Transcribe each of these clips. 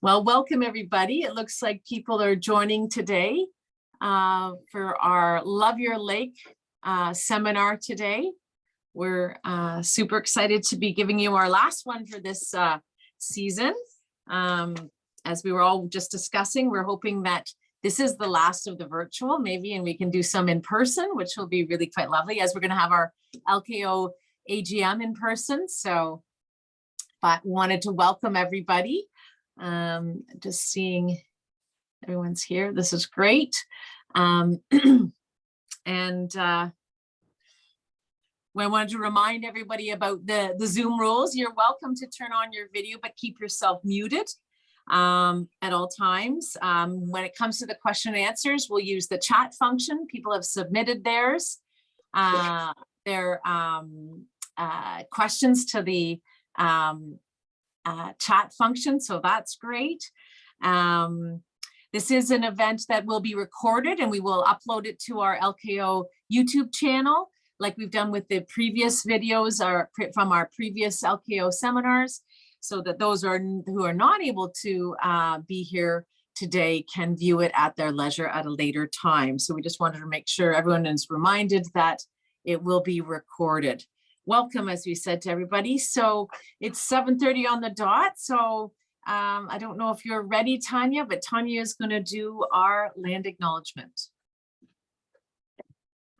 Well, welcome everybody. It looks like people are joining today for our Love Your Lake seminar today. We're super excited to be giving you our last one for this season. As we were all just discussing, we're hoping that this is the last of the virtual maybe, and we can do some in person, which will be really quite lovely, as we're going to have our LKO AGM in person. So, but wanted to welcome everybody. Just seeing everyone's here. This is great. And I wanted to remind everybody about the Zoom rules. You're welcome to turn on your video, but keep yourself muted at all times. When it comes to the question and answers, we'll use the chat function. People have submitted theirs, their questions to the chat function, so that's great. This is an event that will be recorded and we will upload it to our LKO YouTube channel, like we've done with the previous videos from our previous LKO seminars, so that those who are not able to be here today can view it at their leisure at a later time. So we just wanted to make sure everyone is reminded that it will be recorded. Welcome, as we said, to everybody. So it's 7:30 on the dot. So I don't know if you're ready, Tanya, but Tanya is going to do our land acknowledgement.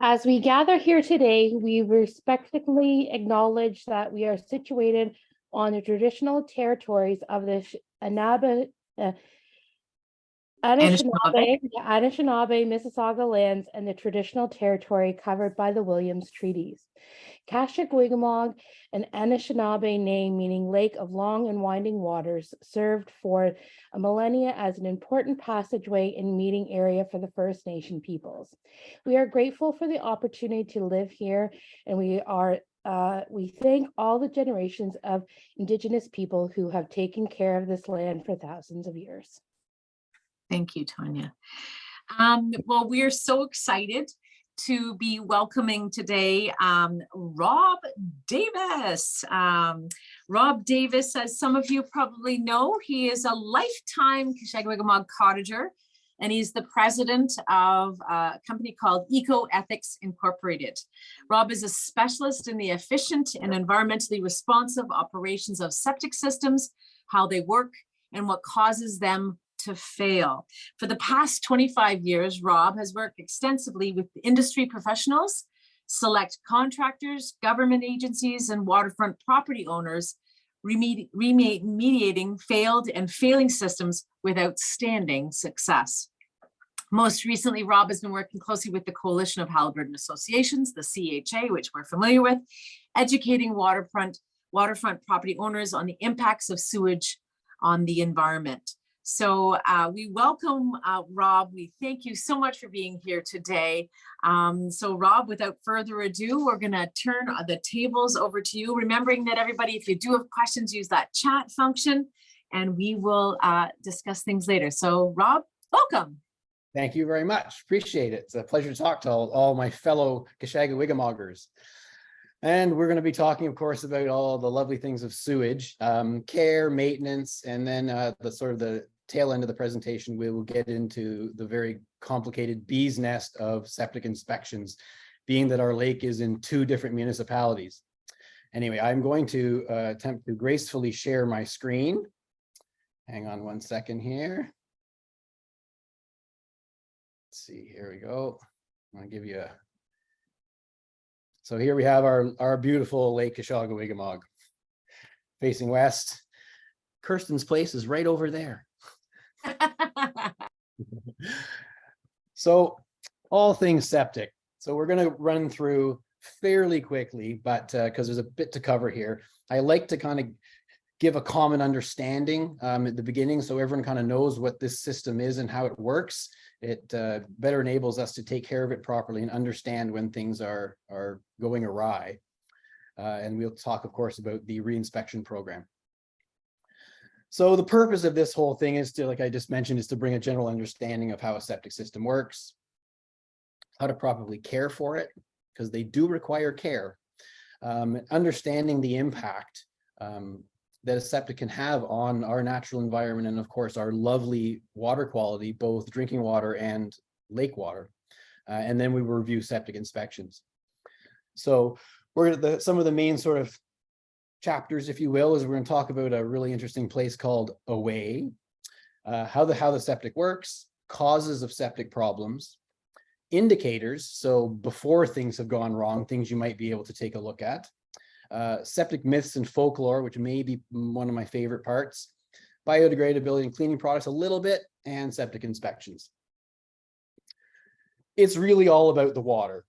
As we gather here today, we respectfully acknowledge that we are situated on the traditional territories of the Anishinaabe, Mississauga lands, and the traditional territory covered by the Williams Treaties. Kashik-Wigamog, an Anishinaabe name meaning lake of long and winding waters, served for a millennia as an important passageway and meeting area for the First Nation peoples. We are grateful for the opportunity to live here, and we thank all the generations of Indigenous people who have taken care of this land for thousands of years. Thank you, Tanya. Well, we are so excited to be welcoming today Rob Davis. Rob Davis, as some of you probably know, he is a lifetime Kashag-Wigamog cottager, and he's the president of a company called Eco Ethics Incorporated. Rob is a specialist in the efficient and environmentally responsive operations of septic systems, how they work, and what causes them to fail. For the past 25 years, Rob has worked extensively with industry professionals, select contractors, government agencies, and waterfront property owners, remediating failed and failing systems with outstanding success. Most recently, Rob has been working closely with the Coalition of Haliburton Associations, the CHA, which we're familiar with, educating waterfront property owners on the impacts of sewage on the environment. So we welcome Rob. We thank you so much for being here today. So Rob, without further ado, we're going to turn the tables over to you. Remembering that everybody, if you do have questions, use that chat function and we will discuss things later. So Rob, welcome. Thank you very much. Appreciate it. It's a pleasure to talk to all my fellow Kashag-Wigamogers. And we're going to be talking, of course, about all the lovely things of sewage, care, maintenance, and then the tail end of the presentation, we will get into the very complicated bee's nest of septic inspections, being that our lake is in 2 different municipalities. Anyway, I'm going to attempt to gracefully share my screen. Hang on one second here. Let's see, here we go. I'm going to give you a... So here we have our beautiful Lake Kashag-Wigamog facing west. Kirsten's place is right over there. So all things septic. So we're going to run through fairly quickly, but because there's a bit to cover here. I like to kind of give a common understanding at the beginning so everyone kind of knows what this system is and how it works. It better enables us to take care of it properly and understand when things are going awry. And we'll talk, of course, about the reinspection program. So the purpose of this whole thing is to, like I just mentioned, is to bring a general understanding of how a septic system works, how to properly care for it, because they do require care, understanding the impact that a septic can have on our natural environment and, of course, our lovely water quality, both drinking water and lake water. And then we will review septic inspections. So some of the main sort of chapters, if you will, is we're going to talk about a really interesting place called Away, how the septic works, causes of septic problems, indicators, so before things have gone wrong, things you might be able to take a look at, septic myths and folklore, which may be one of my favorite parts, biodegradability and cleaning products a little bit, and septic inspections. It's really all about the water.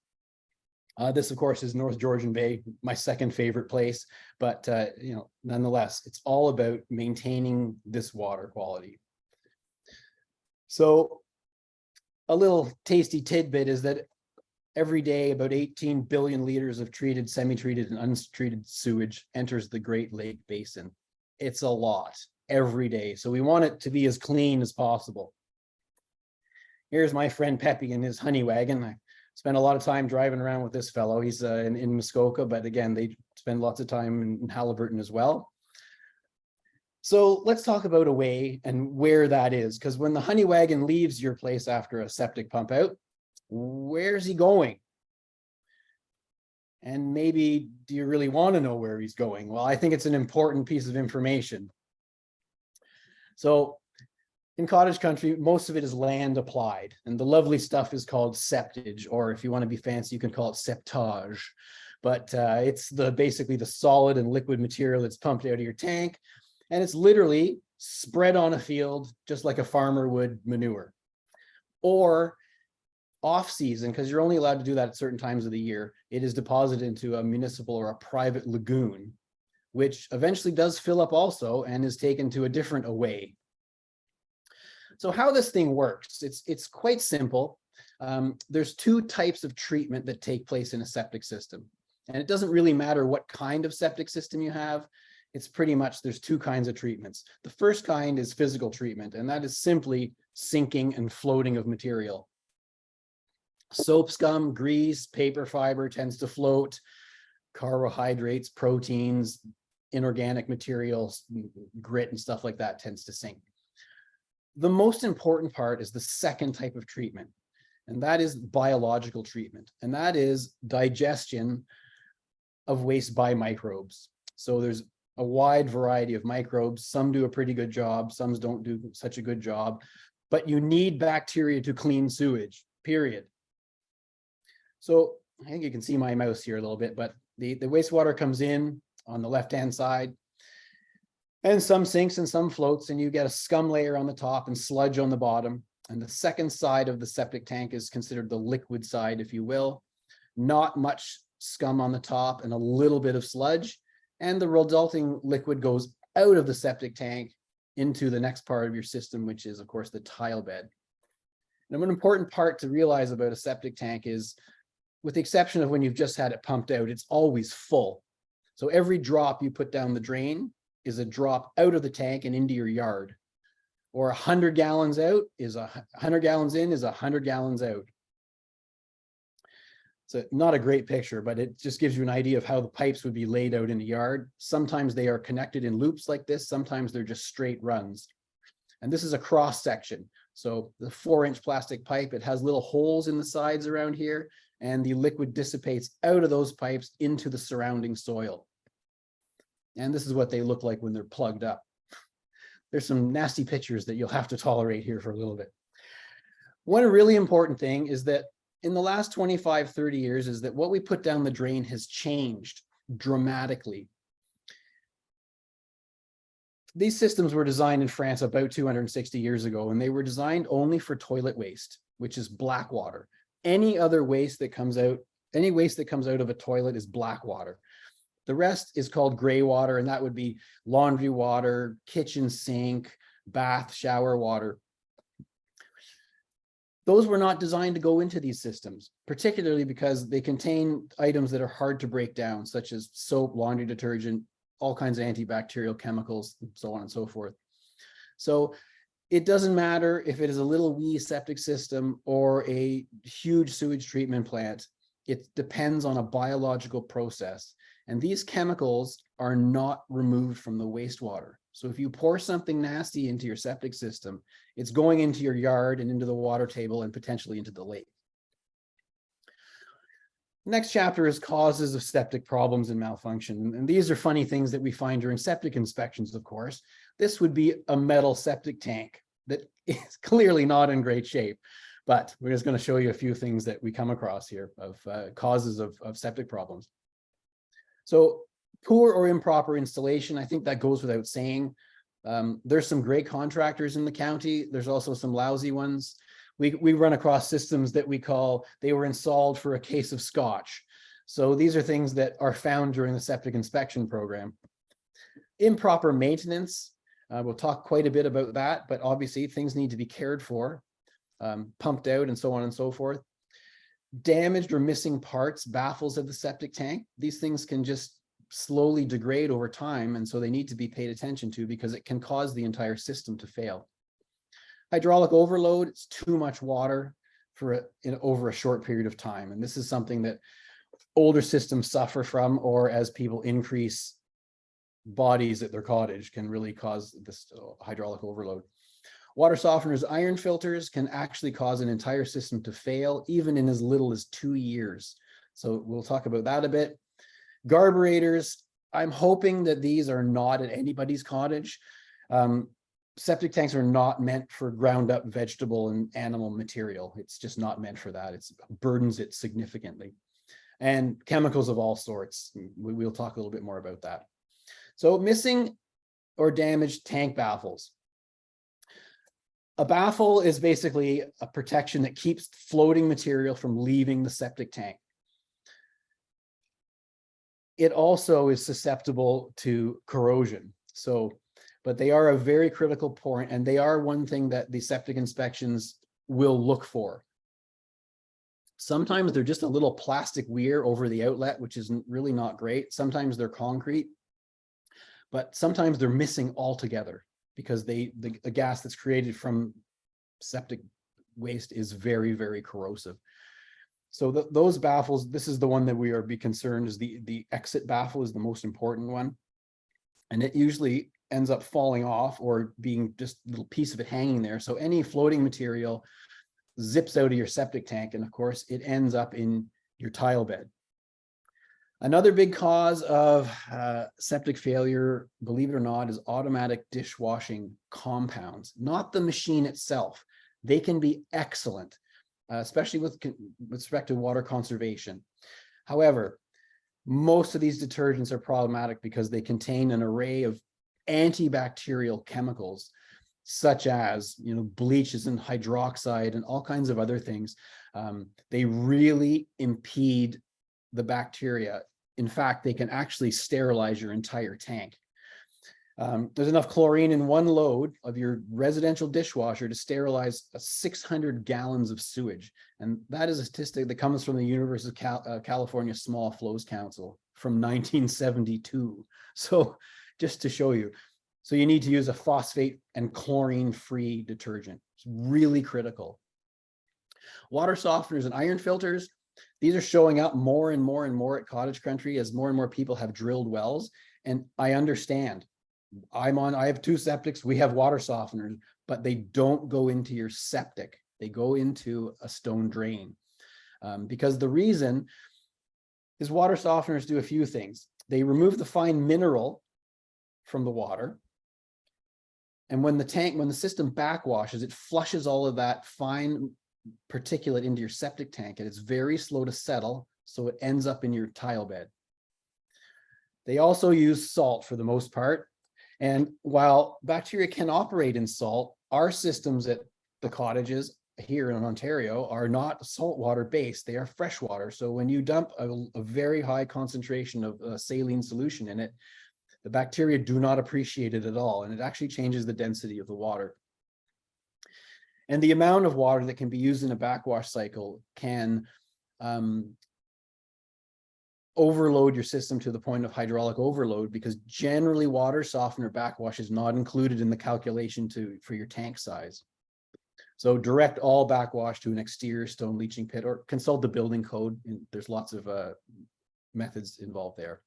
This, of course, is North Georgian Bay, my second favorite place, but nonetheless, it's all about maintaining this water quality. So a little tasty tidbit is that every day about 18 billion liters of treated, semi-treated, and untreated sewage enters the Great Lake Basin. It's a lot every day, so we want it to be as clean as possible. Here's my friend Peppy in his honey wagon. I spent a lot of time driving around with this fellow. He's in Muskoka, but again, they spend lots of time in Haliburton as well. So let's talk about Away and where that is, because when the honey wagon leaves your place after a septic pump out, where's he going? And maybe, do you really want to know where he's going? Well, I think it's an important piece of information. So in cottage country, most of it is land applied, and the lovely stuff is called septage, or if you want to be fancy, you can call it septage. But it's basically the solid and liquid material that's pumped out of your tank, and it's literally spread on a field just like a farmer would manure. Or off season, because you're only allowed to do that at certain times of the year, it is deposited into a municipal or a private lagoon, which eventually does fill up also and is taken to a different Away. So how this thing works, it's quite simple. There's two types of treatment that take place in a septic system. And it doesn't really matter what kind of septic system you have. It's pretty much, there's two kinds of treatments. The first kind is physical treatment, and that is simply sinking and floating of material. Soap scum, grease, paper fiber tends to float. Carbohydrates, proteins, inorganic materials, grit and stuff like that tends to sink. The most important part is the second type of treatment, and that is biological treatment, and that is digestion of waste by microbes. So there's a wide variety of microbes. Some do a pretty good job, some don't do such a good job, but you need bacteria to clean sewage, period. So I think you can see my mouse here a little bit, but the wastewater comes in on the left-hand side, and some sinks and some floats, and you get a scum layer on the top and sludge on the bottom. And the second side of the septic tank is considered the liquid side, if you will. Not much scum on the top and a little bit of sludge. And the resulting liquid goes out of the septic tank into the next part of your system, which is, of course, the tile bed. And an important part to realize about a septic tank is, with the exception of when you've just had it pumped out, it's always full. So every drop you put down the drain is a drop out of the tank and into your yard. Or 100 gallons out is 100 gallons in is 100 gallons out. So not a great picture, but it just gives you an idea of how the pipes would be laid out in the yard. Sometimes they are connected in loops like this. Sometimes they're just straight runs. And this is a cross section. So the 4-inch plastic pipe, it has little holes in the sides around here, and the liquid dissipates out of those pipes into the surrounding soil. And this is what they look like when they're plugged up. There's some nasty pictures that you'll have to tolerate here for a little bit. One really important thing is that in the last 25, 30 years is that what we put down the drain has changed dramatically. These systems were designed in France about 260 years ago, and they were designed only for toilet waste, which is black water. Any other waste that comes out, any waste that comes out of a toilet is black water. The rest is called gray water, and that would be laundry water, kitchen sink, bath, shower water. Those were not designed to go into these systems, particularly because they contain items that are hard to break down, such as soap, laundry detergent, all kinds of antibacterial chemicals, and so on and so forth. So it doesn't matter if it is a little wee septic system or a huge sewage treatment plant. It depends on a biological process. And these chemicals are not removed from the wastewater. So if you pour something nasty into your septic system, it's going into your yard and into the water table and potentially into the lake. Next chapter is causes of septic problems and malfunction. And these are funny things that we find during septic inspections, of course. This would be a metal septic tank that is clearly not in great shape. But we're just going to show you a few things that we come across here of causes of septic problems. So poor or improper installation, I think that goes without saying. There's some great contractors in the county. There's also some lousy ones. We run across systems that we call, they were installed for a case of scotch. So these are things that are found during the septic inspection program. Improper maintenance, we'll talk quite a bit about that, but obviously things need to be cared for, pumped out and so on and so forth. Damaged or missing parts, baffles of the septic tank. These things can just slowly degrade over time, and so they need to be paid attention to because it can cause the entire system to fail. Hydraulic overload, it's too much water for over a short period of time. And this is something that older systems suffer from, or as people increase bodies at their cottage can really cause this hydraulic overload. Water softeners, iron filters can actually cause an entire system to fail, even in as little as 2 years. So we'll talk about that a bit. Carburetors, I'm hoping that these are not at anybody's cottage. Septic tanks are not meant for ground up vegetable and animal material. It's just not meant for that. It burdens it significantly. And chemicals of all sorts. We'll talk a little bit more about that. So missing or damaged tank baffles. A baffle is basically a protection that keeps floating material from leaving the septic tank. It also is susceptible to corrosion. But they are a very critical point, and they are one thing that the septic inspections will look for. Sometimes they're just a little plastic weir over the outlet, which is really not great. Sometimes they're concrete, but sometimes they're missing altogether because the gas that's created from septic waste is very, very corrosive. So those baffles, this is the one that we are concerned is the exit baffle is the most important one. And it usually ends up falling off or being just a little piece of it hanging there. So any floating material zips out of your septic tank, and of course it ends up in your tile bed. Another big cause of septic failure, believe it or not, is automatic dishwashing compounds, not the machine itself. They can be excellent, especially with respect to water conservation. However, most of these detergents are problematic because they contain an array of antibacterial chemicals, such as bleaches and hydroxide and all kinds of other things. They really impede the bacteria. In fact, they can actually sterilize your entire tank. There's enough chlorine in one load of your residential dishwasher to sterilize 600 gallons of sewage. And that is a statistic that comes from the University of California Small Flows Council from 1972. So just to show you. So you need to use a phosphate and chlorine-free detergent. It's really critical. Water softeners and iron filters, these are showing up more and more and more at cottage country as more and more people have drilled wells. And I understand. I have 2 septics, we have water softeners, but they don't go into your septic. They go into a stone drain. Because the reason is water softeners do a few things. They remove the fine mineral from the water. And when the system backwashes, it flushes all of that fine particulate into your septic tank, and it's very slow to settle, so it ends up in your tile bed. They also use salt for the most part. And while bacteria can operate in salt, our systems at the cottages here in Ontario are not saltwater based, they are freshwater. So when you dump a very high concentration of saline solution in it, the bacteria do not appreciate it at all, and it actually changes the density of the water. And the amount of water that can be used in a backwash cycle can overload your system to the point of hydraulic overload, because generally water softener backwash is not included in the calculation for your tank size. So direct all backwash to an exterior stone leaching pit, or consult the building code. There's lots of methods involved there.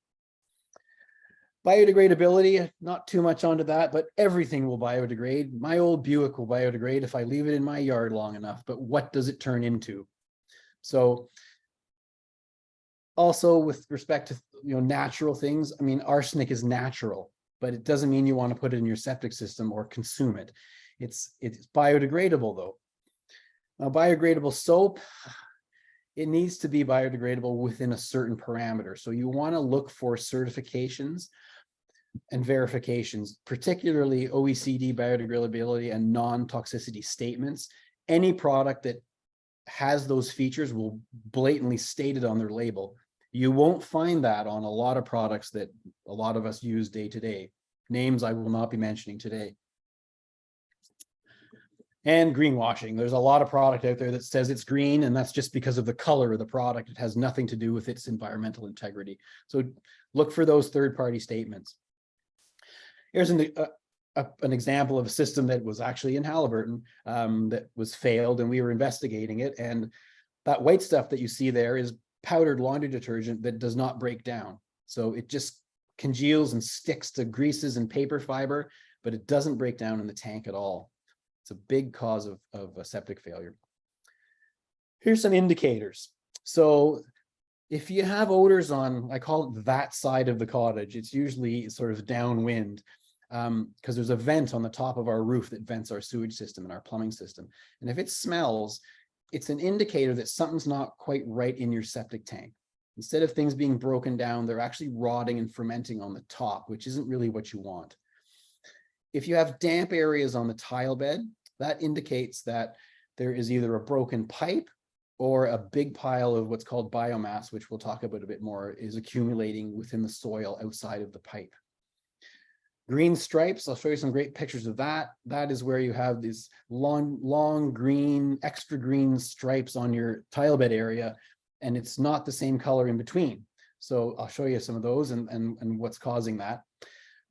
Biodegradability, not too much onto that, but everything will biodegrade. My old Buick will biodegrade if I leave it in my yard long enough, but what does it turn into? So also with respect to natural things, I mean, arsenic is natural, but it doesn't mean you want to put it in your septic system or consume it. It's biodegradable though. Now, biodegradable soap, it needs to be biodegradable within a certain parameter. So you want to look for certifications and verifications, particularly OECD biodegradability and non-toxicity statements. Any product that has those features will blatantly state it on their label. You won't find that on a lot of products that a lot of us use day to day. Names I will not be mentioning today. And greenwashing. There's a lot of product out there that says it's green, and that's just because of the color of the product. It has nothing to do with its environmental integrity. So look for those third-party statements. Here's an example of a system that was actually in Halliburton that was failed, and we were investigating it. And that white stuff that you see there is powdered laundry detergent that does not break down. So it just congeals and sticks to greases and paper fiber, but it doesn't break down in the tank at all. It's a big cause of a septic failure. Here's some indicators. So if you have odors on, I call it that side of the cottage, it's usually sort of downwind, because there's a vent on the top of our roof that vents our sewage system and our plumbing system. And if it smells, it's an indicator that something's not quite right in your septic tank. Instead of things being broken down, they're actually rotting and fermenting on the top, which isn't really what you want. If you have damp areas on the tile bed, that indicates that there is either a broken pipe or a big pile of what's called biomass, which we'll talk about a bit more, is accumulating within the soil outside of the pipe. Green stripes, I'll show you some great pictures of that. That is where you have these long green, extra green stripes on your tile bed area, and it's not the same color in between. So I'll show you some of those and what's causing that.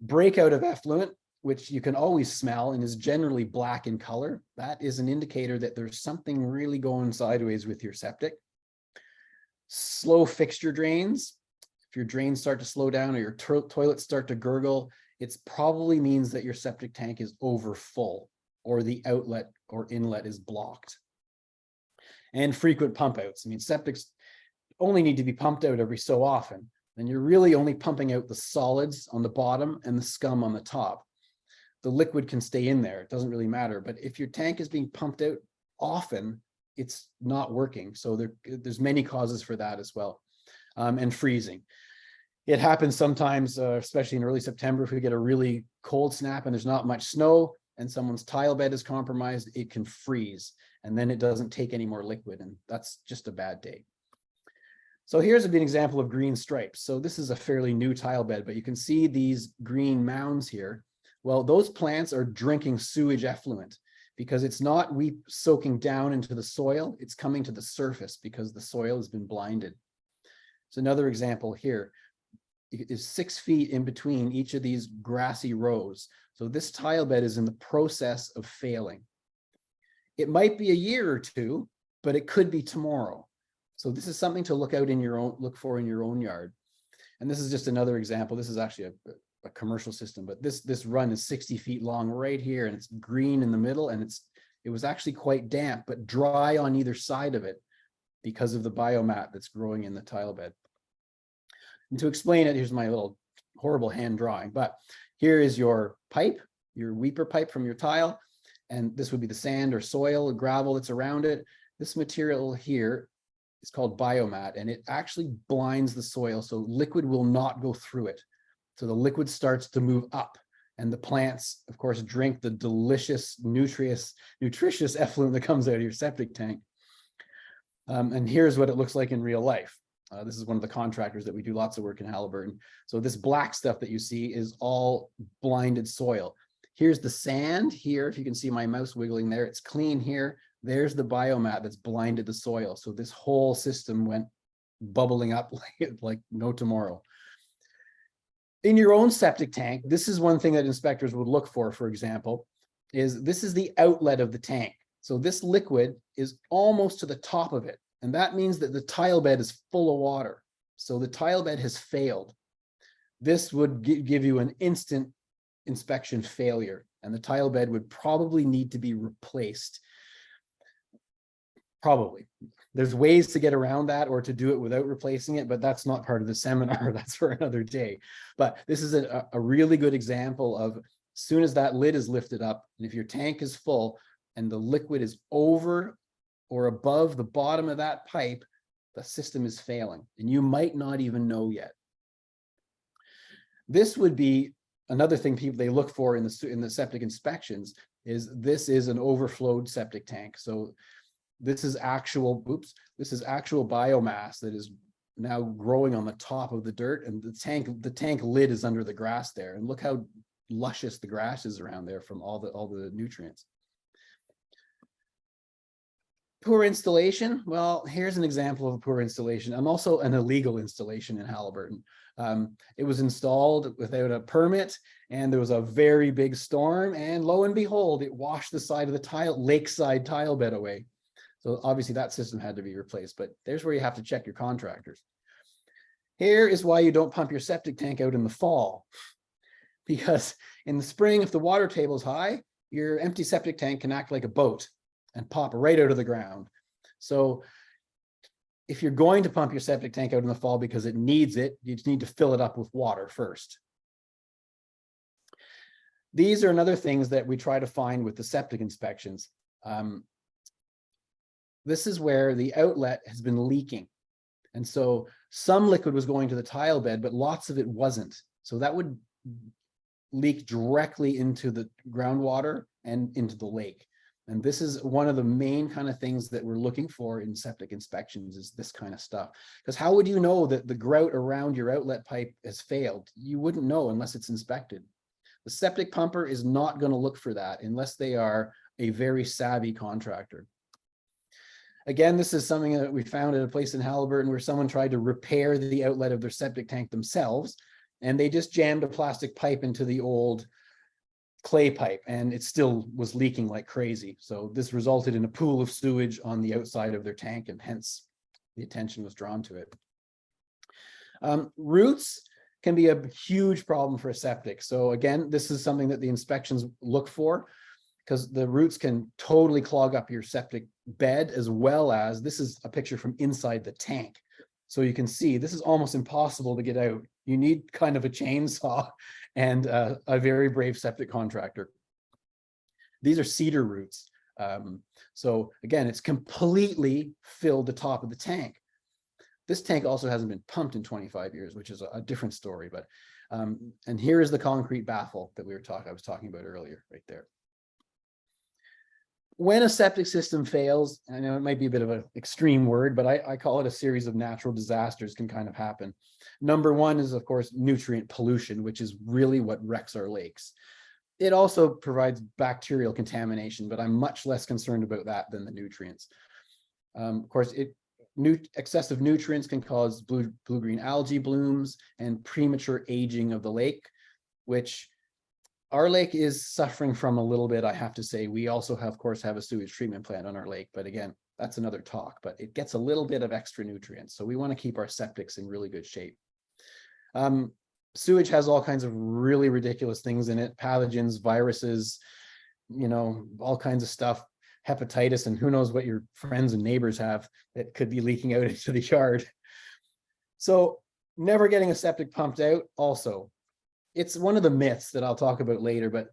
Breakout of effluent, which you can always smell and is generally black in color. That is an indicator that there's something really going sideways with your septic. Slow fixture drains. If your drains start to slow down or your toilets start to gurgle, it probably means that your septic tank is over full or the outlet or inlet is blocked. And frequent pump outs. I mean, septics only need to be pumped out every so often. And you're really only pumping out the solids on the bottom and the scum on the top. The liquid can stay in there. It doesn't really matter. But if your tank is being pumped out often, it's not working. So there's many causes for that as well. And freezing. It happens sometimes, especially in early September, if we get a really cold snap and there's not much snow and someone's tile bed is compromised, it can freeze and then it doesn't take any more liquid, and that's just a bad day. So here's an example of green stripes. So this is a fairly new tile bed, but you can see these green mounds here. Well, those plants are drinking sewage effluent because it's not soaking down into the soil, it's coming to the surface because the soil has been blinded. So another example here is 6 feet in between each of these grassy rows. So this tile bed is in the process of failing. It might be a year or two, but it could be tomorrow. So this is something to look for in your own yard. And this is just another example. This is actually a commercial system, but this run is 60 feet long right here, and it's green in the middle, and it was actually quite damp, but dry on either side of it because of the biomat that's growing in the tile bed. And to explain it, here's my little horrible hand drawing, but here is your pipe, your weeper pipe from your tile, and this would be the sand or soil or gravel that's around it. This material here is called biomat, and it actually blinds the soil, so liquid will not go through it. So the liquid starts to move up, and the plants, of course, drink the delicious, nutritious effluent that comes out of your septic tank. And here's what it looks like in real life. This is one of the contractors that we do lots of work in Halliburton. So this black stuff that you see is all blinded soil. Here's the sand here. If you can see my mouse wiggling there, it's clean here. There's the biomat that's blinded the soil. So this whole system went bubbling up like no tomorrow. In your own septic tank, this is one thing that inspectors would look for example, is this is the outlet of the tank. So this liquid is almost to the top of it. And that means that the tile bed is full of water. So the tile bed has failed. this would give you an instant inspection failure, and the tile bed would probably need to be replaced. Probably. There's ways to get around that or to do it without replacing it, but that's not part of the seminar. That's for another day. But this is a really good example of, as soon as that lid is lifted up, and if your tank is full and the liquid is over or above the bottom of that pipe, the system is failing, and you might not even know yet. This would be another thing they look for in the septic inspections, is this is an overflowed septic tank. So this is actual biomass that is now growing on the top of the dirt, and the tank lid is under the grass there. And look how luscious the grass is around there from all the nutrients. Poor installation. Well, here's an example of a poor installation, and also an illegal installation in Haliburton. It was installed without a permit, and there was a very big storm, and lo and behold, it washed the side of the lakeside tile bed away. So obviously that system had to be replaced, but there's where you have to check your contractors. Here is why you don't pump your septic tank out in the fall, because in the spring, if the water table is high, your empty septic tank can act like a boat and pop right out of the ground. So if you're going to pump your septic tank out in the fall because it needs it, you just need to fill it up with water first. These are another things that we try to find with the septic inspections. This is where the outlet has been leaking. And so some liquid was going to the tile bed, but lots of it wasn't. So that would leak directly into the groundwater and into the lake. And this is one of the main kind of things that we're looking for in septic inspections, is this kind of stuff. Because how would you know that the grout around your outlet pipe has failed? You wouldn't know unless it's inspected. The septic pumper is not going to look for that unless they are a very savvy contractor. Again, this is something that we found at a place in Haliburton where someone tried to repair the outlet of their septic tank themselves, and they just jammed a plastic pipe into the old clay pipe, and it still was leaking like crazy. So this resulted in a pool of sewage on the outside of their tank, and hence the attention was drawn to it. Roots can be a huge problem for a septic. So again, this is something that the inspections look for, because the roots can totally clog up your septic bed, as well as, this is a picture from inside the tank. So you can see this is almost impossible to get out. You need kind of a chainsaw and a very brave septic contractor. These are cedar roots. So again, it's completely filled the top of the tank. This tank also hasn't been pumped in 25 years, which is a different story. But and here is the concrete baffle that I was talking about earlier, right there. When a septic system fails, I know it might be a bit of an extreme word, but I call it a series of natural disasters can kind of happen. Number one is, of course, nutrient pollution, which is really what wrecks our lakes. It also provides bacterial contamination, but I'm much less concerned about that than the nutrients. Of course, excessive nutrients can cause blue-green algae blooms and premature aging of the lake, which our lake is suffering from a little bit, I have to say. We also, of course, have a sewage treatment plant on our lake, but again, that's another talk, but it gets a little bit of extra nutrients. So we want to keep our septics in really good shape. Sewage has all kinds of really ridiculous things in it, pathogens, viruses, all kinds of stuff, hepatitis, and who knows what your friends and neighbors have that could be leaking out into the yard. So never getting a septic pumped out also. It's one of the myths that I'll talk about later, but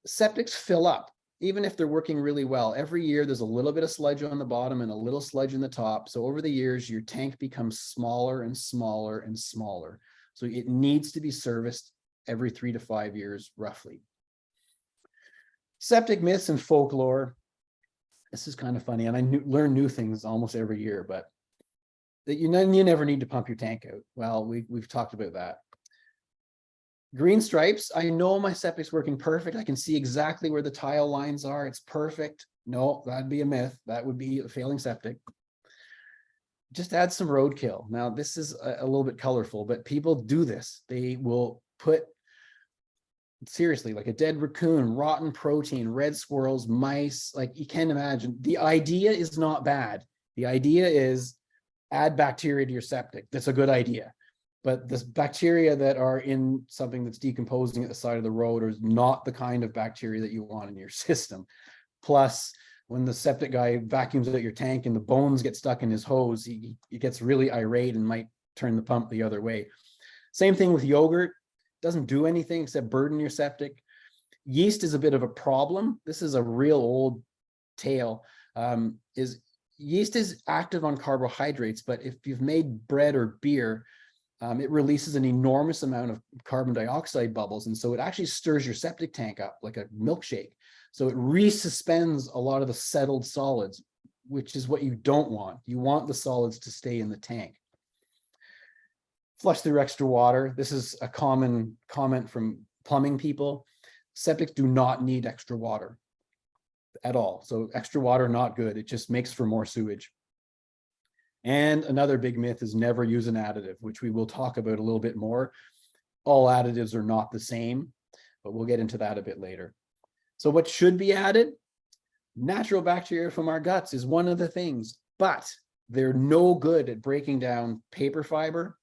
septics fill up, even if they're working really well. Every year, there's a little bit of sludge on the bottom and a little sludge in the top. So over the years, your tank becomes smaller and smaller and smaller. So it needs to be serviced every 3 to 5 years, roughly. Septic myths and folklore. This is kind of funny, and I learn new things almost every year, but that you never need to pump your tank out. Well, we've talked about that. Green stripes, I know my septic's working perfect. I can see exactly where the tile lines are. It's perfect. No, that'd be a myth. That would be a failing septic. Just add some roadkill. Now, this is a little bit colorful, but people do this. They will put, seriously, like a dead raccoon, rotten protein, red squirrels, mice, like you can't imagine. The idea is not bad. The idea is add bacteria to your septic. That's a good idea. but the bacteria that are in something that's decomposing at the side of the road is not the kind of bacteria that you want in your system. Plus, when the septic guy vacuums out your tank and the bones get stuck in his hose, he gets really irate and might turn the pump the other way. Same thing with yogurt. Doesn't do anything except burden your septic. Yeast is a bit of a problem. This is a real old tale. Yeast is active on carbohydrates, but if you've made bread or beer, it releases an enormous amount of carbon dioxide bubbles. And so it actually stirs your septic tank up like a milkshake. So it resuspends a lot of the settled solids, which is what you don't want. You want the solids to stay in the tank. Flush through extra water. This is a common comment from plumbing people. Septics do not need extra water at all. So extra water, not good. It just makes for more sewage. And another big myth is never use an additive, which we will talk about a little bit more. All additives are not the same, but we'll get into that a bit later. So what should be added? Natural bacteria from our guts is one of the things, but they're no good at breaking down paper fiber,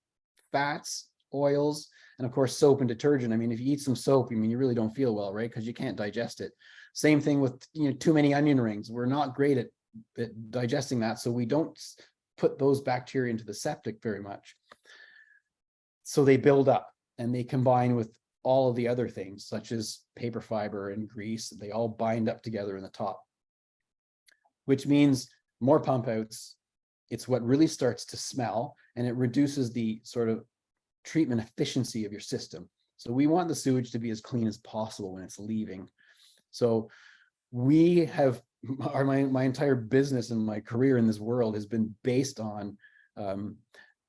fats, oils, and of course, soap and detergent. I mean, if you eat some soap, you really don't feel well, right? Because you can't digest it. Same thing with too many onion rings. We're not great at digesting that, so we don't put those bacteria into the septic very much. So they build up and they combine with all of the other things, such as paper fiber and grease. They all bind up together in the top, which means more pump outs. It's what really starts to smell, and it reduces the sort of treatment efficiency of your system. So we want the sewage to be as clean as possible when it's leaving. So we have my entire business and my career in this world has been based on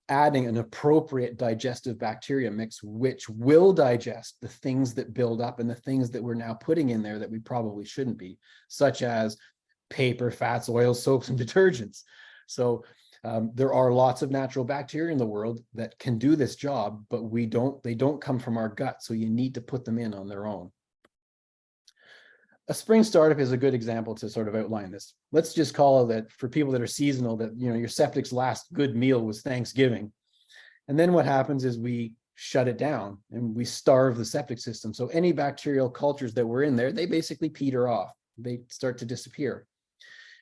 adding an appropriate digestive bacteria mix, which will digest the things that build up and the things that we're now putting in there that we probably shouldn't be, such as paper, fats, oils, soaps, and detergents. So there are lots of natural bacteria in the world that can do this job, but they don't come from our gut. So you need to put them in on their own. A spring startup is a good example to sort of outline this. Let's just call it that for people that are seasonal, that your septic's last good meal was Thanksgiving. And then what happens is we shut it down and we starve the septic system. So any bacterial cultures that were in there, they basically peter off. They start to disappear.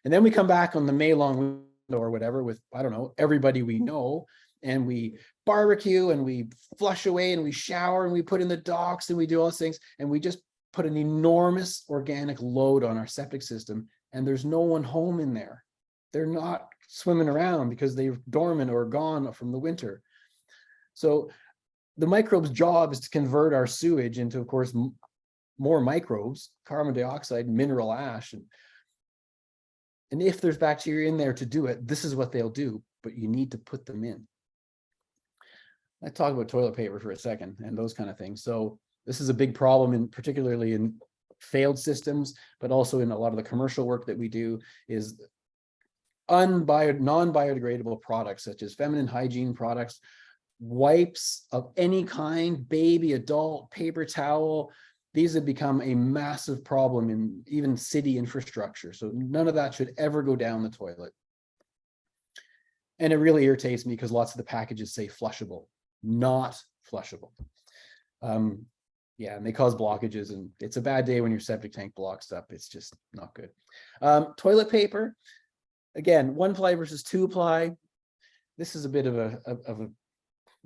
And then we come back on the May long window or whatever with, I don't know, everybody we know, and we barbecue and we flush away and we shower and we put in the docks and we do all those things, and we just put an enormous organic load on our septic system, and there's no one home in there. They're not swimming around because they're dormant or gone from the winter. So the microbes' job is to convert our sewage into, of course, more microbes, carbon dioxide, mineral ash. And if there's bacteria in there to do it, this is what they'll do, but you need to put them in. Let's talk about toilet paper for a second and those kind of things. So this is a big problem, particularly in failed systems, but also in a lot of the commercial work that we do, is non-biodegradable products such as feminine hygiene products, wipes of any kind, baby, adult, paper towel. These have become a massive problem in even city infrastructure. So none of that should ever go down the toilet. And it really irritates me because lots of the packages say flushable, not flushable. Yeah, and they cause blockages, and it's a bad day when your septic tank blocks up. It's just not good. Toilet paper, again, 1-ply versus 2-ply. This is a bit of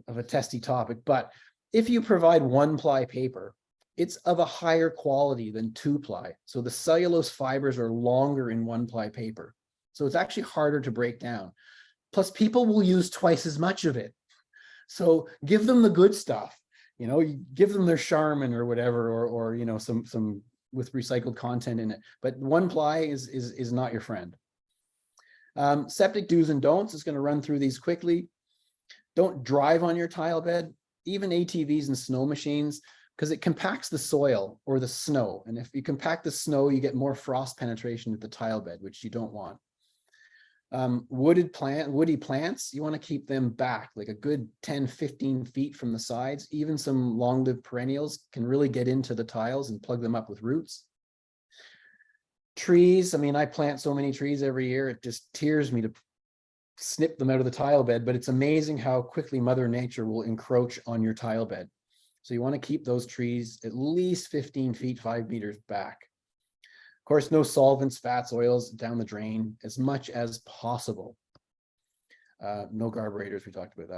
a testy topic, but if you provide 1-ply paper, it's of a higher quality than 2-ply. So the cellulose fibers are longer in 1-ply paper. So it's actually harder to break down. Plus, people will use twice as much of it. So give them the good stuff. You give them their Charmin or whatever, or some with recycled content in it. But 1-ply is not your friend. Septic do's and don'ts is going to run through these quickly. Don't drive on your tile bed, even ATVs and snow machines, because it compacts the soil or the snow. And if you compact the snow, you get more frost penetration at the tile bed, which you don't want. Woody plants, you want to keep them back like a good 10-15 feet from the sides. Even some long-lived perennials can really get into the tiles and plug them up with roots. Trees, I plant so many trees every year, it just tears me to snip them out of the tile bed, but it's amazing how quickly Mother Nature will encroach on your tile bed. So you want to keep those trees at least 15 feet, 5 meters back. Of course, no solvents, fats, oils down the drain as much as possible. No carburetors, we talked about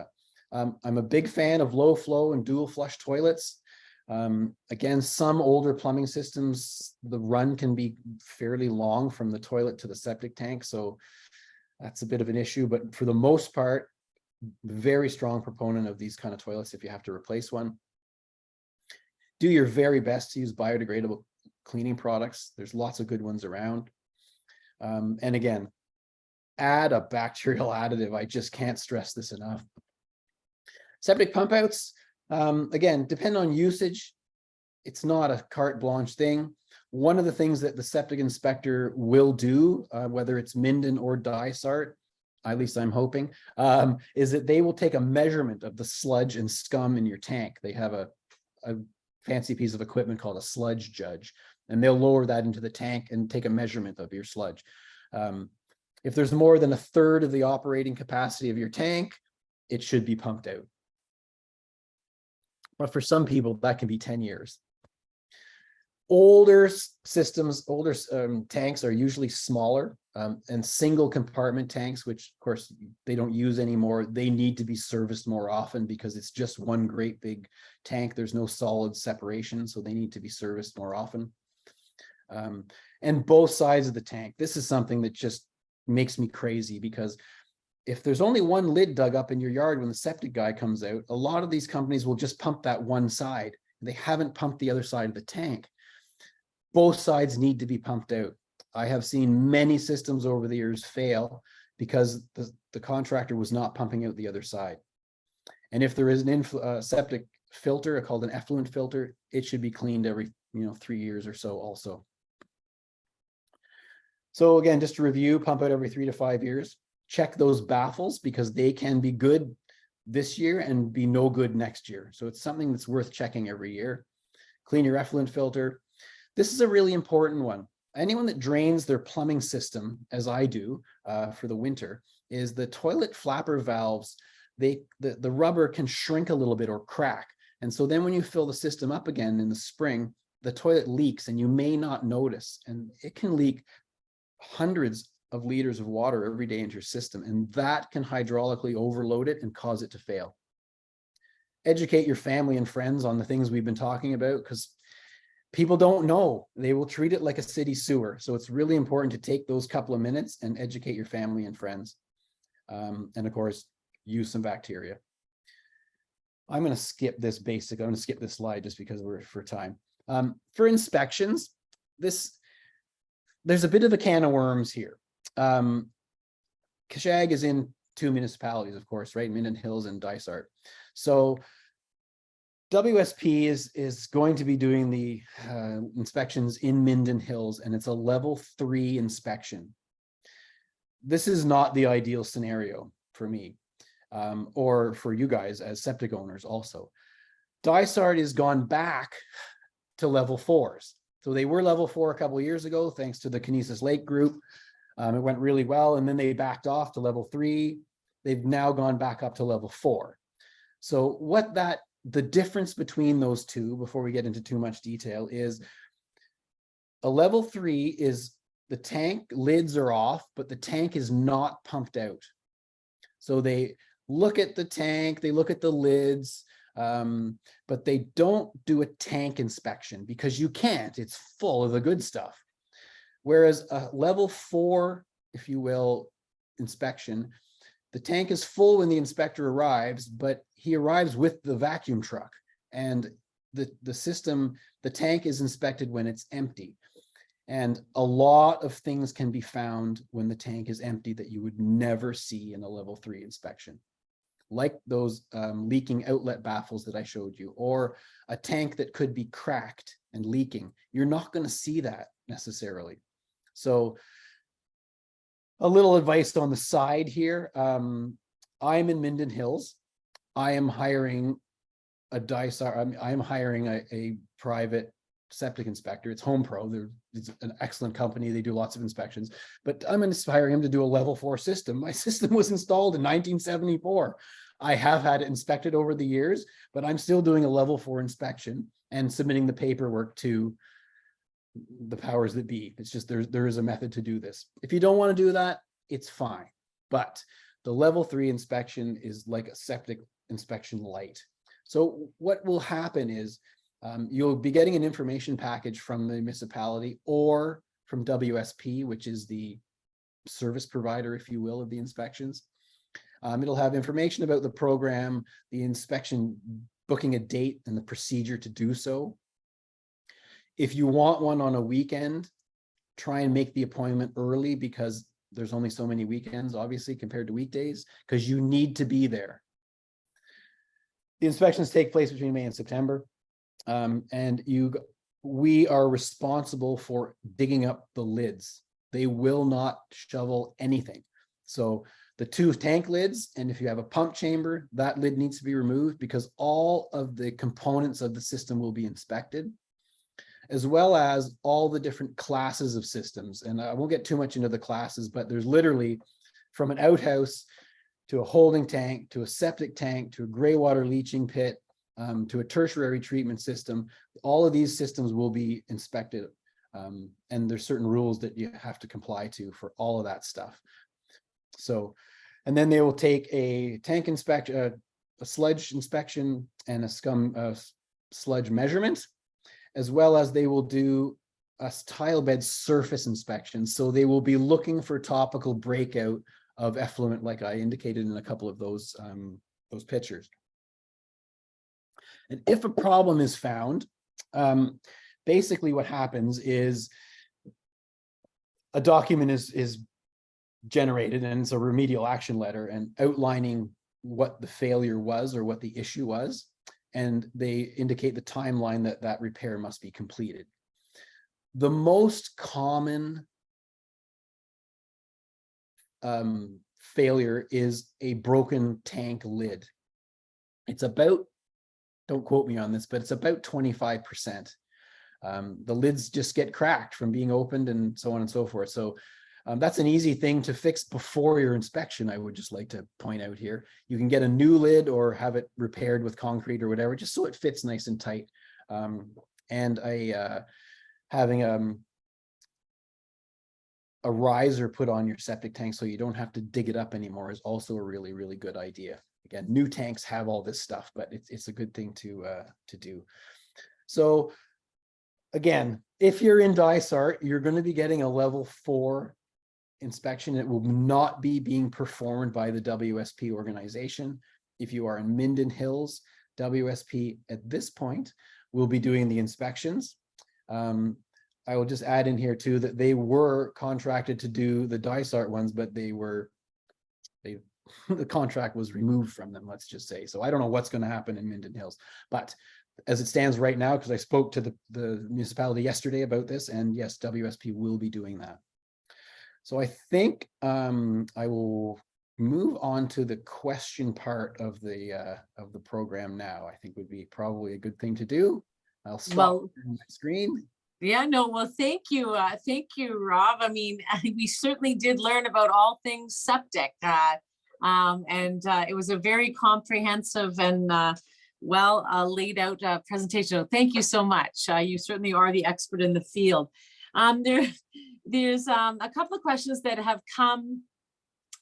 that. I'm a big fan of low flow and dual flush toilets. Again, some older plumbing systems, the run can be fairly long from the toilet to the septic tank. So that's a bit of an issue, but for the most part, very strong proponent of these kind of toilets if you have to replace one. Do your very best to use biodegradable cleaning products. There's lots of good ones around. And again, add a bacterial additive. I just can't stress this enough. Septic pump outs, again, depend on usage. It's not a carte blanche thing. One of the things that the septic inspector will do, whether it's Minden or Dysart, at least I'm hoping, is that they will take a measurement of the sludge and scum in your tank. They have a fancy piece of equipment called a sludge judge, and they'll lower that into the tank and take a measurement of your sludge. If there's more than a third of the operating capacity of your tank, it should be pumped out. But for some people, that can be 10 years. Older systems, older tanks are usually smaller, and single compartment tanks, which of course they don't use anymore. They need to be serviced more often because it's just one great big tank. There's no solid separation, so they need to be serviced more often. And both sides of the tank. This is something that just makes me crazy, because if there's only one lid dug up in your yard when the septic guy comes out, a lot of these companies will just pump that one side. They haven't pumped the other side of the tank. Both sides need to be pumped out. I have seen many systems over the years fail because the contractor was not pumping out the other side. And if there is an septic filter called an effluent filter, it should be cleaned every 3 years or so also. So again, just to review, pump out every 3 to 5 years. Check those baffles because they can be good this year and be no good next year. So it's something that's worth checking every year. Clean your effluent filter. This is a really important one. Anyone that drains their plumbing system, as I do for the winter, is the toilet flapper valves. The rubber can shrink a little bit or crack. And so then when you fill the system up again in the spring, the toilet leaks and you may not notice. And it can leak hundreds of liters of water every day into your system. And that can hydraulically overload it and cause it to fail. Educate your family and friends on the things we've been talking about, because people don't know. They will treat it like a city sewer. So it's really important to take those couple of minutes and educate your family and friends. And of course, use some bacteria. I'm going to skip this basic. I'm going to skip this slide just because we're for time. For inspections, there's a bit of a can of worms here. Kashag is in 2 municipalities, of course, right? Minden Hills and Dysart. So WSP is going to be doing the inspections in Minden Hills, and it's a level 3 inspection. This is not the ideal scenario for me or for you guys as septic owners also. Dysart has gone back to level 4s. So they were level 4 a couple of years ago, thanks to the Kinesis Lake group. It went really well, and then they backed off to level 3. They've now gone back up to level 4. So the difference between those two, before we get into too much detail, is a level 3 is the tank lids are off, but the tank is not pumped out. So they look at the tank, they look at the lids, but they don't do a tank inspection because you can't. It's full of the good stuff. Whereas a level 4, if you will, inspection, the tank is full when the inspector arrives, but he arrives with the vacuum truck, and the system, the tank is inspected when it's empty. And a lot of things can be found when the tank is empty that you would never see in a level 3 inspection, like those leaking outlet baffles that I showed you, or a tank that could be cracked and leaking. You're not going to see that necessarily. So a little advice on the side here. I'm in Minden Hills. I am hiring a Dysart. I'm hiring a private septic inspector. It's Home Pro. It's an excellent company. They do lots of inspections, but I'm hiring him to do a level 4 system. My system was installed in 1974. I have had it inspected over the years, but I'm still doing a level 4 inspection and submitting the paperwork to the powers that be. It's just there is a method to do this. If you don't want to do that, it's fine. But the level 3 inspection is like a septic inspection light. So what will happen is you'll be getting an information package from the municipality or from WSP, which is the service provider, if you will, of the inspections. It'll have information about the program, the inspection, booking a date, and the procedure to do so. If you want one on a weekend, try and make the appointment early, because there's only so many weekends, obviously, compared to weekdays, because you need to be there. The inspections take place between May and September. We are responsible for digging up the lids. They will not shovel anything. So the 2 tank lids, and if you have a pump chamber, that lid needs to be removed, because all of the components of the system will be inspected, as well as all the different classes of systems. And I won't get too much into the classes, but there's literally from an outhouse to a holding tank, to a septic tank, to a gray water leaching pit, to a tertiary treatment system. All of these systems will be inspected. And there's certain rules that you have to comply to for all of that stuff. So, and then they will take a tank inspection, a sludge inspection, and a sludge measurement, as well as they will do a tile bed surface inspection. So they will be looking for topical breakout of effluent, like I indicated in a couple of those pictures. And if a problem is found, basically what happens is a document is generated, and it's a remedial action letter and outlining what the failure was or what the issue was. And they indicate the timeline that that repair must be completed. The most common failure is a broken tank lid. It's about, don't quote me on this, but it's about 25%. The lids just get cracked from being opened and so on and so forth. So that's an easy thing to fix before your inspection, I would just like to point out here. You can get a new lid or have it repaired with concrete or whatever, just so it fits nice and tight. And having a riser put on your septic tank so you don't have to dig it up anymore is also a really, really good idea. Again, new tanks have all this stuff, but it's a good thing to do. So again, if you're in Dysart, you're going to be getting a level 4 inspection. It will not be being performed by the WSP organization. If you are in Minden Hills, WSP at this point will be doing the inspections. I will just add in here too that they were contracted to do the Dysart ones, but the contract was removed from them, let's just say. So I don't know what's going to happen in Minden Hills, but as it stands right now, because I spoke to the municipality yesterday about this, and yes, WSP will be doing that. So I think I will move on to the question part of the program now. I think would be probably a good thing to do. I'll stop my screen. Yeah, no, well, thank you, Rob. I mean, we certainly did learn about all things septic, and it was a very comprehensive and well laid out presentation. So thank you so much. You certainly are the expert in the field. There's a couple of questions that have come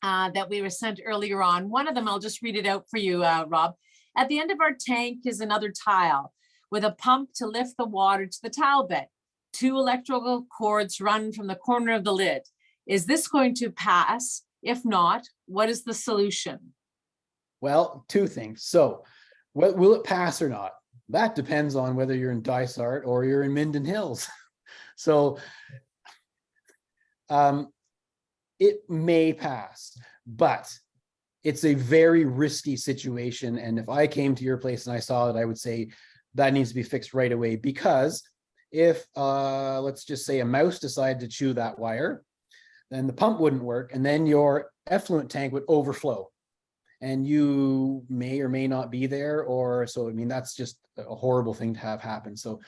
that we were sent earlier on. One of them, I'll just read it out for you, Rob. At the end of our tank is another tile with a pump to lift the water to the tile bed. 2 electrical cords run from the corner of the lid. Is this going to pass? If not, what is the solution? Well, 2 things. So what will it pass or not? That depends on whether you're in Dysart or you're in Minden Hills. So it may pass, but it's a very risky situation. And if I came to your place and I saw it, I would say that needs to be fixed right away, because if let's just say a mouse decided to chew that wire, then the pump wouldn't work, and then your effluent tank would overflow. and you may or may not be there, or so, I mean, that's just a horrible thing to have happen. So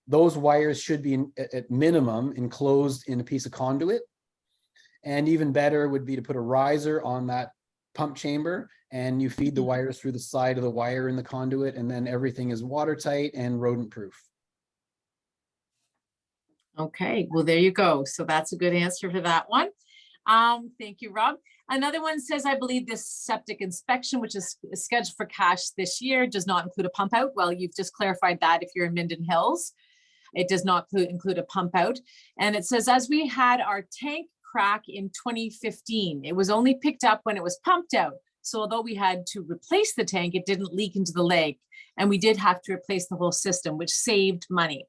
those wires should be at minimum enclosed in a piece of conduit. And even better would be to put a riser on that pump chamber, and you feed the wires through the side of the wire in the conduit, and then everything is watertight and rodent proof. Okay, well, there you go. So that's a good answer for that one. Thank you, Rob. Another one says, I believe this septic inspection, which is scheduled for cash this year, does not include a pump out. Well, you've just clarified that if you're in Minden Hills, it does not include a pump out. And it says, as we had our tank crack in 2015, it was only picked up when it was pumped out. So although we had to replace the tank, it didn't leak into the lake. And we did have to replace the whole system, which saved money.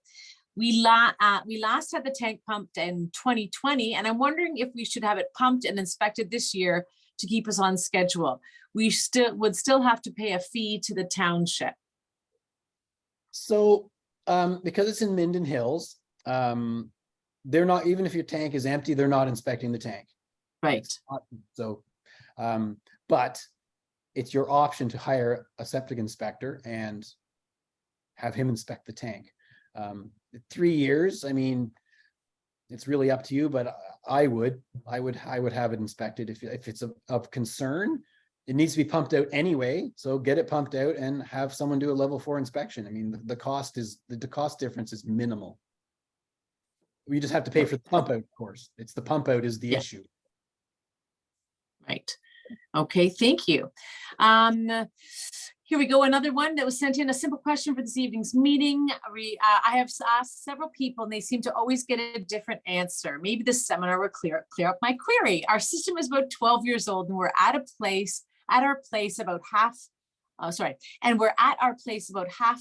We last had the tank pumped in 2020, and I'm wondering if we should have it pumped and inspected this year to keep us on schedule. We would still have to pay a fee to the township. So because it's in Minden Hills, they're not, even if your tank is empty, they're not inspecting the tank. Right. So, but it's your option to hire a septic inspector and have him inspect the tank. 3 years, I mean, it's really up to you, but I would have it inspected if it's of concern. It needs to be pumped out anyway, so get it pumped out and have someone do a level 4 inspection. I mean, the cost difference is minimal. We just have to pay for the pump out, of course. It's the pump out is the issue. Right. Okay, thank you. Here we go. Another one that was sent in, a simple question for this evening's meeting. I have asked several people and they seem to always get a different answer. Maybe this seminar will clear up my query. Our system is about 12 years old and we're at our place about half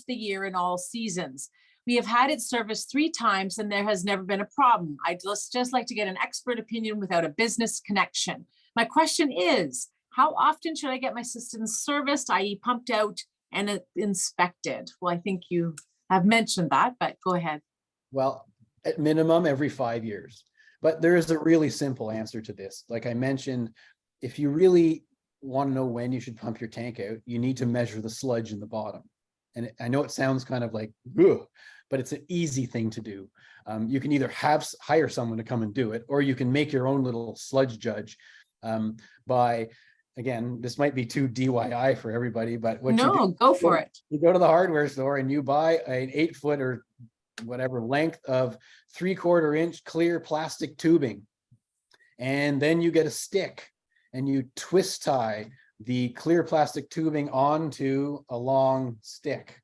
the year in all seasons. We have had it serviced 3 times and there has never been a problem. I'd just like to get an expert opinion without a business connection. My question is, how often should I get my system serviced, i.e. pumped out and inspected? Well, I think you have mentioned that, but go ahead. Well, at minimum, every 5 years. But there is a really simple answer to this. Like I mentioned, if you really want to know when you should pump your tank out, you need to measure the sludge in the bottom. And I know it sounds kind of like, ugh, but it's an easy thing to do. You can either hire someone to come and do it, or you can make your own little sludge judge by, again, this might be too DIY for everybody, but what you do, go for it. You go to the hardware store and you buy an 8-foot or whatever length of 3/4 inch clear plastic tubing. And then you get a stick and you twist tie the clear plastic tubing onto a long stick.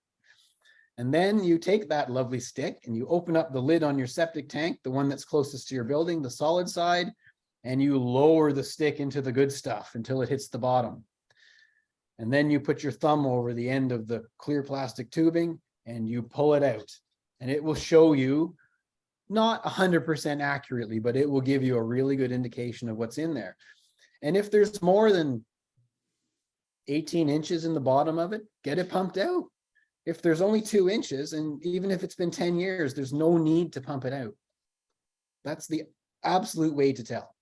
And then you take that lovely stick and you open up the lid on your septic tank, the one that's closest to your building, the solid side, and you lower the stick into the good stuff until it hits the bottom. And then you put your thumb over the end of the clear plastic tubing and you pull it out. And it will show you, not 100% accurately, but it will give you a really good indication of what's in there. And if there's more than 18 inches in the bottom of it, get it pumped out. If there's only 2 inches, and even if it's been 10 years, there's no need to pump it out. That's the absolute way to tell.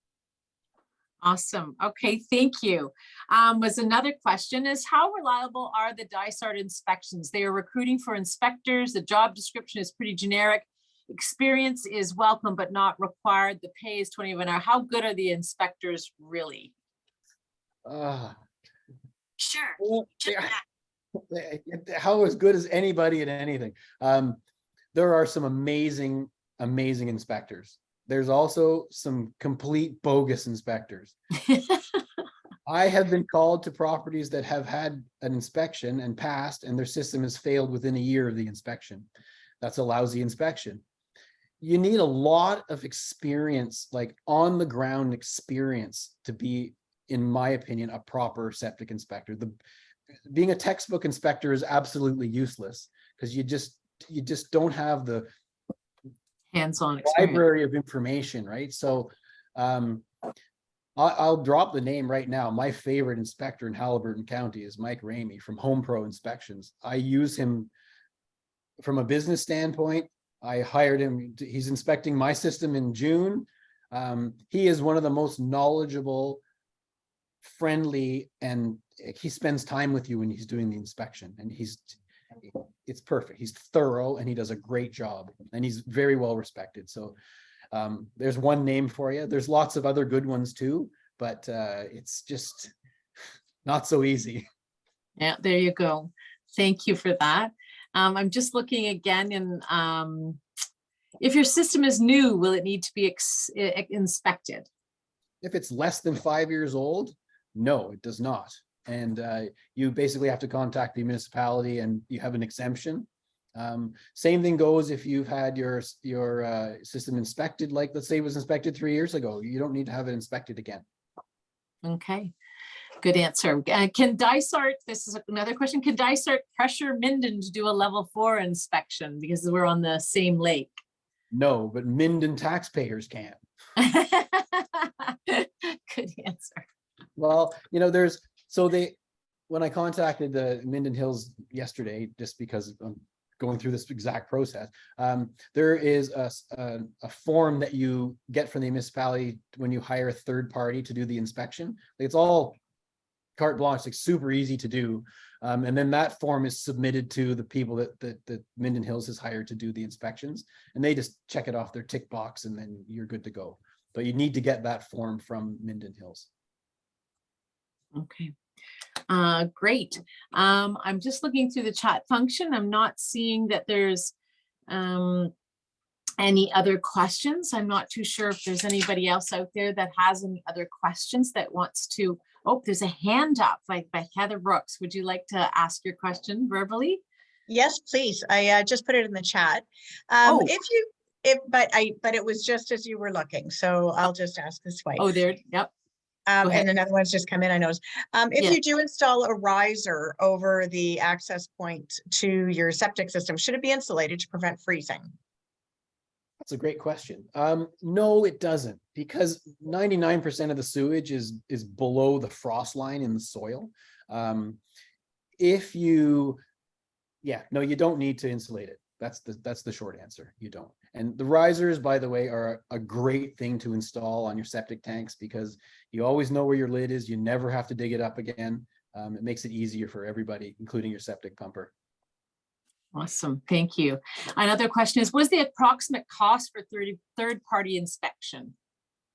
Awesome. Okay, thank you. Was another question is, how reliable are the DISARD inspections? They are recruiting for inspectors. The job description is pretty generic. Experience is welcome, but not required. The pay is $20 an hour. How good are the inspectors really? Sure. Well, how as good as anybody at anything. There are some amazing inspectors. There's also some complete bogus inspectors. I have been called to properties that have had an inspection and passed, and their system has failed within a year of the inspection. That's a lousy inspection. You need a lot of experience, like on the ground experience, to be, in my opinion, a proper septic inspector. Being a textbook inspector is absolutely useless because you just don't have the hands-on experience. Library of information, right? So I'll drop the name right now. My favorite inspector in Haliburton County is Mike Ramey from Home Pro Inspections. I use him from a business standpoint. I hired him. He's inspecting my system in June. He is one of the most knowledgeable, friendly, and he spends time with you when he's doing the inspection, and it's perfect. He's thorough and he does a great job, and he's very well respected. So there's one name for you. There's lots of other good ones too, but it's just not so easy. Yeah, there you go. Thank you for that. I'm just looking again, and if your system is new, will it need to be inspected? If it's less than 5 years old, no, it does not. And you basically have to contact the municipality and you have an exemption. Same thing goes if you've had your system inspected, like let's say it was inspected 3 years ago, you don't need to have it inspected again. Okay, good answer. Can Dysart, this is another question, can Dysart pressure Minden to do a level 4 inspection because we're on the same lake? No, but Minden taxpayers can. Good answer. Well, when I contacted the Minden Hills yesterday, just because I'm going through this exact process, there is a form that you get from the municipality when you hire a third party to do the inspection. It's all carte blanche, like super easy to do. And then that form is submitted to the people that Minden Hills has hired to do the inspections, and they just check it off their tick box and then you're good to go. But you need to get that form from Minden Hills. Okay, great. I'm just looking through the chat function. I'm not seeing that there's any other questions. I'm not too sure if there's anybody else out there that has any other questions that wants to. Oh, there's a hand up by Heather Brooks. Would you like to ask your question verbally? Yes, please. I just put it in the chat. Oh. But it was just as you were looking, so I'll just ask this way. Oh, there. Yep. And another one's just come in, I noticed. If Yeah. you do install a riser over the access point to your septic system, should it be insulated to prevent freezing? That's a great question. No, it doesn't, because 99% of the sewage is below the frost line in the soil. No, you don't need to insulate it. That's the short answer. You don't. And the risers, by the way, are a great thing to install on your septic tanks because you always know where your lid is. You never have to dig it up again. It makes it easier for everybody, including your septic pumper. Awesome. Thank you. Another question is, what is the approximate cost for third-party inspection?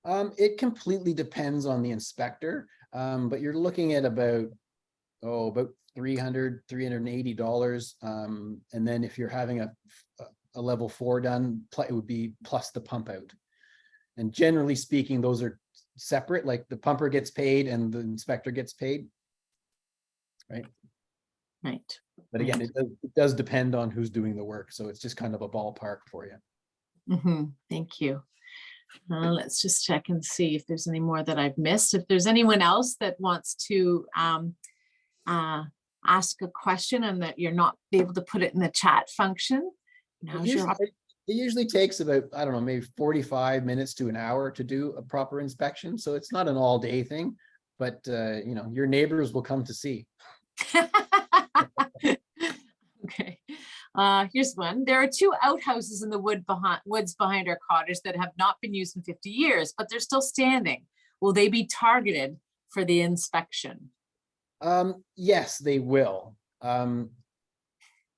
It completely depends on the inspector, but you're looking at about $300, $380. And then if you're having a level 4 done, it would be plus the pump out. And generally speaking, those are separate, like the pumper gets paid and the inspector gets paid. Right. Right. But again, it does depend on who's doing the work. So it's just kind of a ballpark for you. Mm-hmm. Thank you. Let's just check and see if there's any more that I've missed. If there's anyone else that wants to ask a question and that you're not able to put it in the chat function. It usually takes about, I don't know, maybe 45 minutes to an hour to do a proper inspection. So it's not an all day thing, but your neighbors will come to see. Okay. Here's one. There are 2 outhouses in the woods behind our cottage that have not been used in 50 years, but they're still standing. Will they be targeted for the inspection? Yes, they will.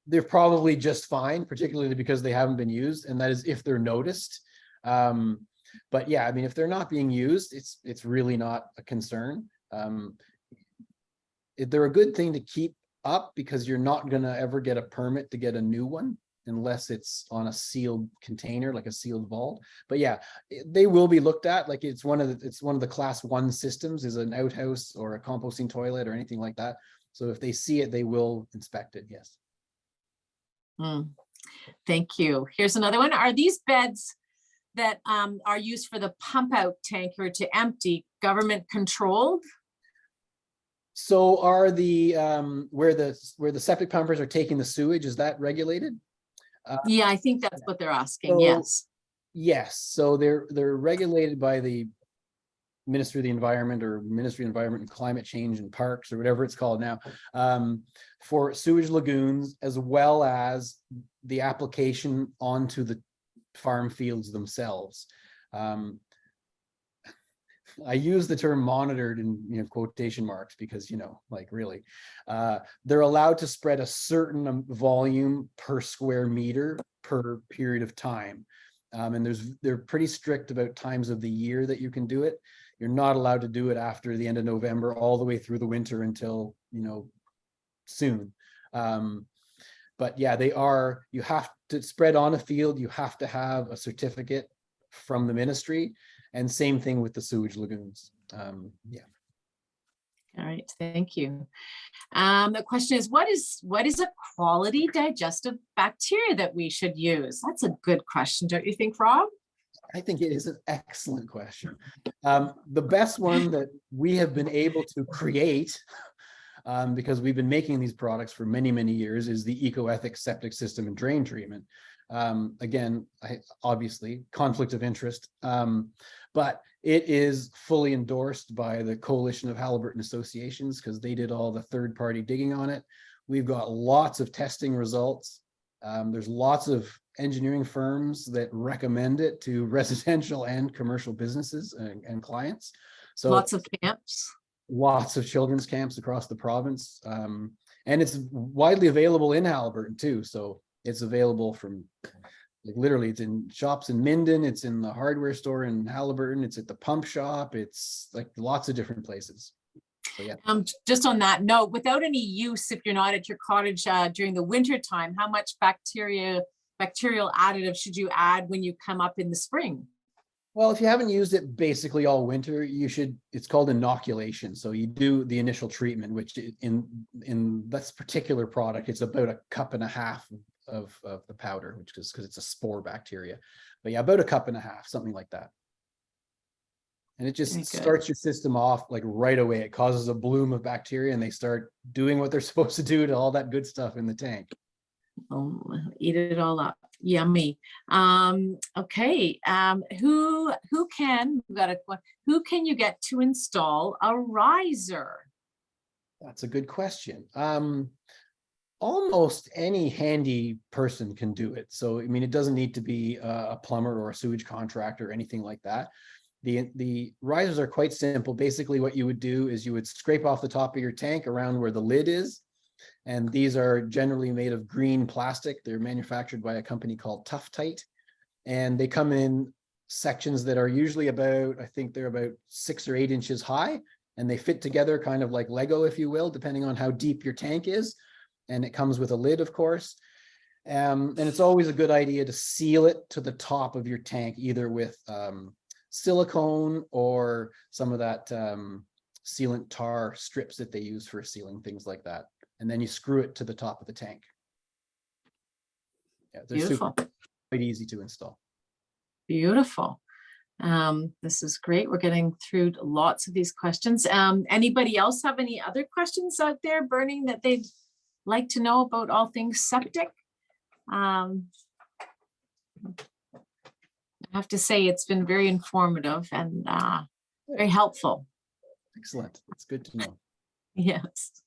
They're probably just fine, particularly because they haven't been used, and that is if they're noticed. But yeah, I mean, if they're not being used, it's really not a concern. They're a good thing to keep up because you're not going to ever get a permit to get a new one unless it's on a sealed container, like a sealed vault. But yeah, they will be looked at. Like it's one of the class 1 systems is an outhouse or a composting toilet or anything like that. So if they see it, they will inspect it. Yes. Thank you. Here's another one. Are these beds that are used for the pump out tanker to empty government controlled? So are the where the septic pumpers are taking the sewage, is that regulated? Yeah, I think that's what they're asking. So, yes. Yes. So they're regulated by the Ministry of the Environment or Ministry of Environment and Climate Change and Parks or whatever it's called now, for sewage lagoons, as well as the application onto the farm fields themselves. I use the term monitored in quotation marks because, like really, they're allowed to spread a certain volume per square meter per period of time. And they're pretty strict about times of the year that you can do it. You're not allowed to do it after the end of November, all the way through the winter until, soon. But yeah, you have to spread on a field, you have to have a certificate from the ministry, and same thing with the sewage lagoons. Yeah. All right, thank you. The question is, what is a quality digestive bacteria that we should use? That's a good question, don't you think, Rob? I think it is an excellent question. The best one that we have been able to create, because we've been making these products for many, many years, is the EcoEthics septic system and drain treatment. Again, obviously conflict of interest, but it is fully endorsed by the Coalition of Halliburton Associations because they did all the third-party digging on it. We've got lots of testing results. There's lots of engineering firms that recommend it to residential and commercial businesses and clients. So lots of camps. Lots of children's camps across the province. And it's widely available in Halliburton too. So it's available from, like, literally, it's in shops in Minden, it's in the hardware store in Halliburton, it's at the pump shop, it's like lots of different places. So yeah. Just on that note, without any use, if you're not at your cottage during the winter time, how much bacterial additive should you add when you come up in the spring? Well, if you haven't used it basically all winter, you should. It's called inoculation. So you do the initial treatment, which in this particular product, it's about 1.5 cups of the powder, which is because it's a spore bacteria. But yeah, about 1.5 cups, something like that. And it just starts your system off like right away. It causes a bloom of bacteria, and they start doing what they're supposed to do to all that good stuff in the tank. Oh, eat it all up. Yummy. Okay. Who can you get to install a riser? That's a good question. Almost any handy person can do it. So, I mean, it doesn't need to be a plumber or a sewage contractor or anything like that. The risers are quite simple. Basically, what you would do is you would scrape off the top of your tank around where the lid is. And these are generally made of green plastic. They're manufactured by a company called Tough Tight. And they come in sections that are usually about, I think they're about 6 or 8 inches high. And they fit together kind of like Lego, if you will, depending on how deep your tank is. And it comes with a lid, of course. And it's always a good idea to seal it to the top of your tank, either with silicone or some of that sealant tar strips that they use for sealing, things like that. And then you screw it to the top of the tank. Yeah, they're Beautiful. quite easy to install. Beautiful. This is great. We're getting through lots of these questions. Anybody else have any other questions out there burning that they'd like to know about all things septic? I have to say it's been very informative and very helpful. Excellent. It's good to know. Yes.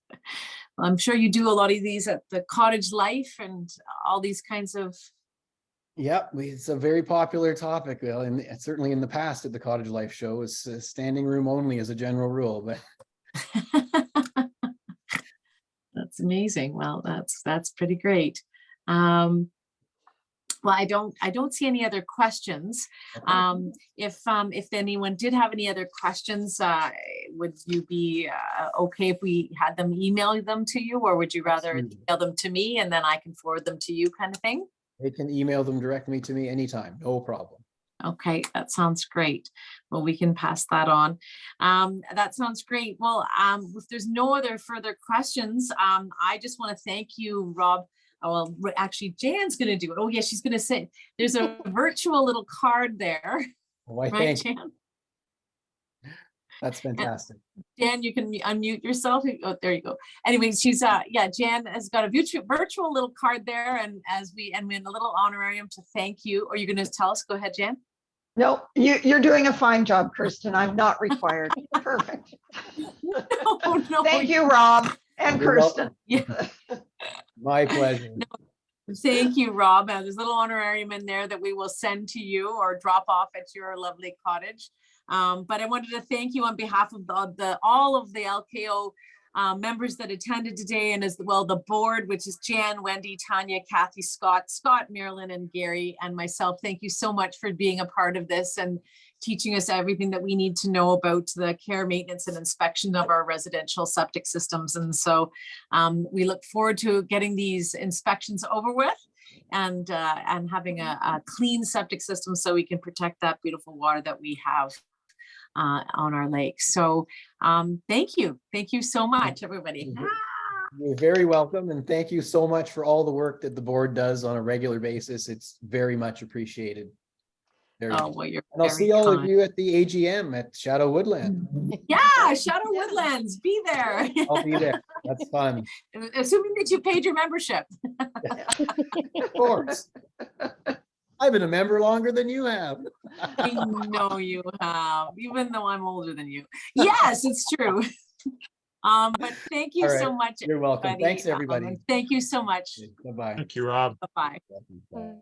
Well, I'm sure you do a lot of these at the Cottage Life and all these kinds of. Yep, it's a very popular topic. Well, and certainly in the past at the Cottage Life show, it's standing room only as a general rule. But that's amazing. Well, that's pretty great. Well, I don't see any other questions. If anyone did have any other questions, would you be okay if we had them email them to you, or would you rather email them to me and then I can forward them to you, kind of thing? They can email them directly to me anytime, no problem. Okay, that sounds great. Well, we can pass that on. That sounds great. Well, if there's no other further questions, I just want to thank you, Rob. Oh, well, actually, Jan's going to do it. Oh, yeah, she's going to say there's a virtual little card there. Why, right, thank you. Jan? That's fantastic. Jan, you can unmute yourself. Oh, there you go. Anyway, she's yeah, Jan has got a virtual little card there, and we a little honorarium to thank you. Or you're going to tell us? Go ahead, Jan. No, you're doing a fine job, Kirsten. I'm not required. Perfect. No, Thank you, Rob and You're Kirsten. Yeah. My pleasure. Thank you, Rob. There's a little honorarium in there that we will send to you or drop off at your lovely cottage. But I wanted to thank you on behalf of all of the LKO members that attended today, and as well the board, which is Jan, Wendy, Tanya, Kathy, Scott, Marilyn, and Gary, and myself. Thank you so much for being a part of this and teaching us everything that we need to know about the care, maintenance, and inspection of our residential septic systems. And so we look forward to getting these inspections over with and having a clean septic system so we can protect that beautiful water that we have on our lake. So thank you so much, everybody. You're very welcome, and thank you so much for all the work that the board does on a regular basis. It's very much appreciated. Very much. Well, you're And I'll very see all kind. of you at the AGM at Shadow Woodland. Yeah, Shadow Woodlands, be there. I'll be there. That's fun. Assuming that you paid your membership. Of course. I've been a member longer than you have. I know you have, even though I'm older than you. Yes, it's true. But thank you All right. so much. You're welcome. everybody. Thanks, everybody. And thank you so much. Bye-bye. Thank you, Rob. Bye-bye. Bye.